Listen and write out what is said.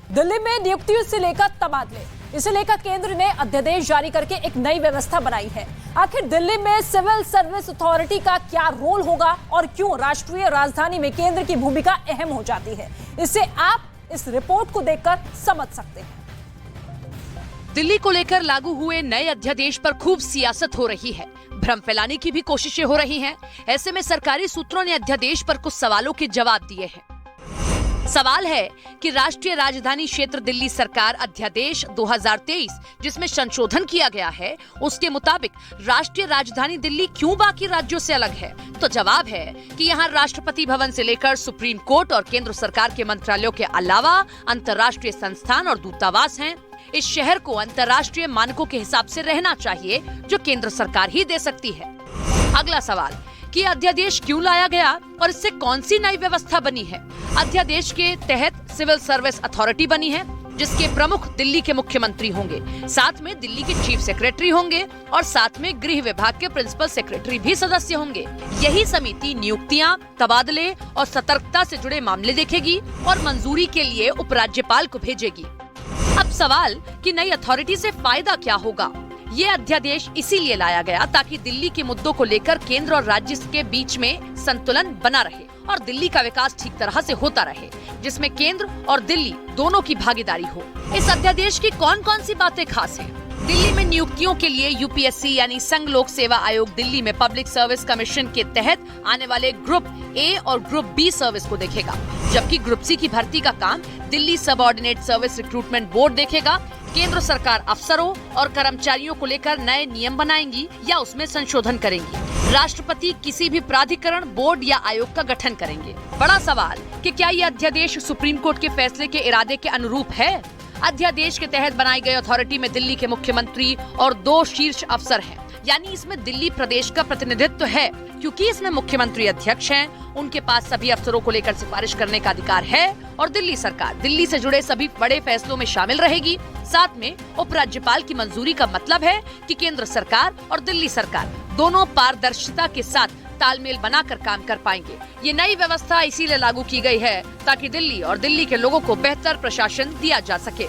दिल्ली में नियुक्तियों से लेकर तबादले, इसे लेकर केंद्र ने अध्यादेश जारी करके एक नई व्यवस्था बनाई है। आखिर दिल्ली में सिविल सर्विस अथॉरिटी का क्या रोल होगा और क्यों राष्ट्रीय राजधानी में केंद्र की भूमिका अहम हो जाती है, इसे आप इस रिपोर्ट को देखकर समझ सकते हैं। दिल्ली को लेकर लागू हुए नए अध्यादेश पर खूब सियासत हो रही है, भ्रम फैलाने की भी कोशिशें हो रही हैं। ऐसे में सरकारी सूत्रों ने अध्यादेश पर कुछ सवालों के जवाब दिए हैं। सवाल है कि राष्ट्रीय राजधानी क्षेत्र दिल्ली सरकार अध्यादेश 2023 जिसमें संशोधन किया गया है, उसके मुताबिक राष्ट्रीय राजधानी दिल्ली क्यों बाकी राज्यों से अलग है? तो जवाब है कि यहाँ राष्ट्रपति भवन से लेकर सुप्रीम कोर्ट और केंद्र सरकार के मंत्रालयों के अलावा अंतर्राष्ट्रीय संस्थान और दूतावास हैं। इस शहर को अंतर्राष्ट्रीय मानकों के हिसाब से रहना चाहिए, जो केंद्र सरकार ही दे सकती है। अगला सवाल कि अध्यादेश क्यों लाया गया और इससे कौन सी नई व्यवस्था बनी है? अध्यादेश के तहत सिविल सर्विस अथॉरिटी बनी है, जिसके प्रमुख दिल्ली के मुख्यमंत्री होंगे, साथ में दिल्ली के चीफ सेक्रेटरी होंगे और साथ में गृह विभाग के प्रिंसिपल सेक्रेटरी भी सदस्य होंगे। यही समिति नियुक्तियां, तबादले और सतर्कता से जुड़े मामले देखेगी और मंजूरी के लिए उपराज्यपाल को भेजेगी। अब सवाल कि नई अथॉरिटी से फायदा क्या होगा? ये अध्यादेश इसीलिए लाया गया ताकि दिल्ली के मुद्दों को लेकर केंद्र और राज्य के बीच में संतुलन बना रहे और दिल्ली का विकास ठीक तरह से होता रहे, जिसमें केंद्र और दिल्ली दोनों की भागीदारी हो। इस अध्यादेश की कौन कौन सी बातें खास हैं? दिल्ली में नियुक्तियों के लिए यूपीएससी यानी संघ लोक सेवा आयोग दिल्ली में पब्लिक सर्विस कमीशन के तहत आने वाले ग्रुप ए और ग्रुप बी सर्विस को देखेगा, जबकि ग्रुप सी की भर्ती का काम Delhi subordinate service recruitment board देखेगा। केंद्र सरकार अफसरों और कर्मचारियों को लेकर नए नियम बनाएंगी या उसमें संशोधन करेंगी। राष्ट्रपति किसी भी प्राधिकरण, बोर्ड या आयोग का गठन करेंगे। बड़ा सवाल कि क्या ये अध्यादेश सुप्रीम कोर्ट के फैसले के इरादे के अनुरूप है? अध्यादेश के तहत बनाई गई अथॉरिटी में दिल्ली के मुख्यमंत्री और 2 शीर्ष अफसर हैं, यानी इसमें दिल्ली प्रदेश का प्रतिनिधित्व है। क्योंकि इसमें मुख्यमंत्री अध्यक्ष हैं, उनके पास सभी अफसरों को लेकर सिफारिश करने का अधिकार है और दिल्ली सरकार दिल्ली से जुड़े सभी बड़े फैसलों में शामिल रहेगी। साथ में उपराज्यपाल की मंजूरी का मतलब है कि केंद्र सरकार और दिल्ली सरकार दोनों पारदर्शिता के साथ तालमेल बनाकर काम कर पाएंगे। ये नई व्यवस्था इसीलिए लागू की गई है ताकि दिल्ली और दिल्ली के लोगों को बेहतर प्रशासन दिया जा सके।